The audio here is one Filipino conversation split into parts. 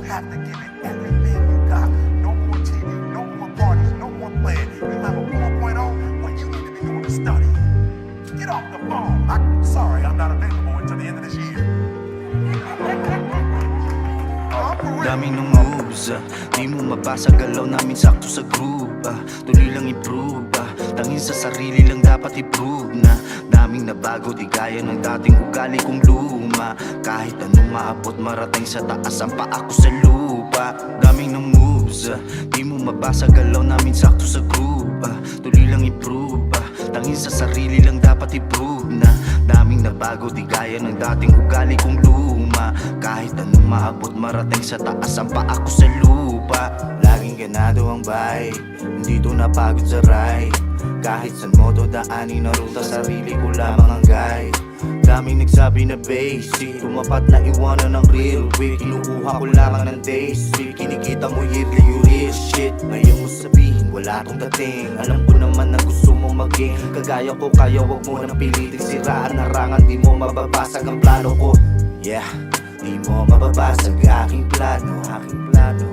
have to give it everything you got. No more TV, no more parties, no more playing. You have a 4.0, well, you need to be doing the study. Get off the phone. Sorry, I'm not available until the end of this year. Dami ng moves, di mo mabasa galaw namin sakto sa groove. Tuloy lang improve, tangin sa sarili lang dapat i-prove na daming nabago, di gaya ng dating ugali kong luma. Kahit anong maabot, marating sa taas ang paa ko sa lupa. Daming ng moves, di mo mabasa galaw namin sakto sa groove. Tuloy lang improve, tangin sa sarili lang dapat i-prove na daming nabago, di gaya ng dating ugali kong luma. Kahit anong maabot, marating sa taas ang paa ko sa lupa. Laging ganado ang bike, hindi to napagod sa ride. Kahit saan mo to daanin na ruta, sarili ko lamang ang guide. Daming nagsabi na basic, tumapat na iwanan ng real week. Kinukuha ko lamang ng days, kinikita mo yearly, you real shit. Ngayon mo sabihin wala tong dating, alam ko naman na gusto mo maging kagaya ko, kaya wag mo nang piliting siraan. Harangan, di mo mababasag ang plano ko. Yeah, di mo mababasag aking plano, aking plano.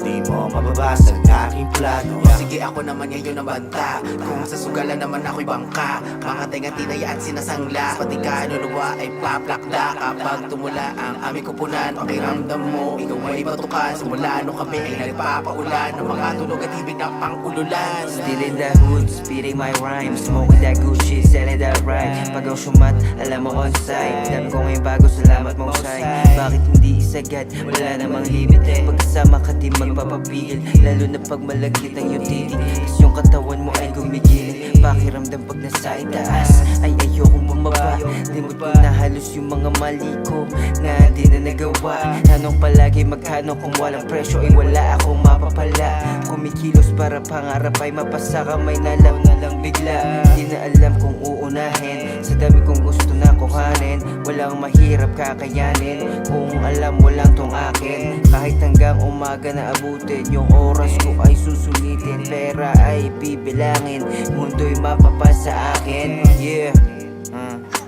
Di mo mababasag aking plano. Sige, ako naman ngayon ang banta. Kung sa sugalan naman ako'y bangka, mga tenga tinayaan sinasangla. Pati kaluluwa ay paplakda. Kapag tumula ang aming kupunan, pakiramdam mo ikaw ay batukan. Simula nung kami ay nagpapaulan ng mga tulog at ibig na pang-ululan. Still in the hood, spitting my rhymes, smoking that good shit, selling that right. Pag ako sumat, alam mo on site. Dami ko ngayon bago, salamat mong side. Bakit hindi isagad? Wala namang limit. Pagkasama ka di magpapapigil, lalo na pag malagkit ang utility. Kas yung katawan mo ay gumigil. Pakiramdam pag nasa itaas ay ayokong bumaba. Limot ko na halos yung mga mali ko na di na nagawa. Tanong palagi magkano kung walang presyo ay wala akong mapapala. Kumikilos para pangarap ay mapasa kamay na lang bigla. Di na alam kung uunahin, sa dami kong gusto na kuhanin. Walang mahirap kakayanin, kung alam mo lang tong akin. Kahit hanggang umaga na abutin, yung oras ko ay susulitin. Pera ay bibilangin, mundo'y mapapasa akin. Yeah,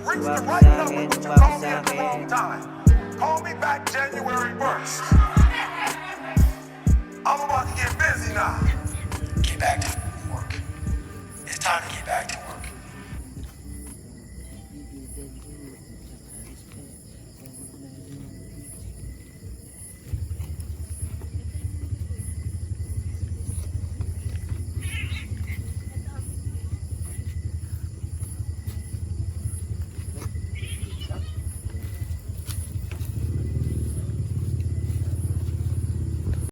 Reach the right number, but you called me at the wrong time. Call me back January 1st. I'm about to get busy now. Get back to work. It's time to get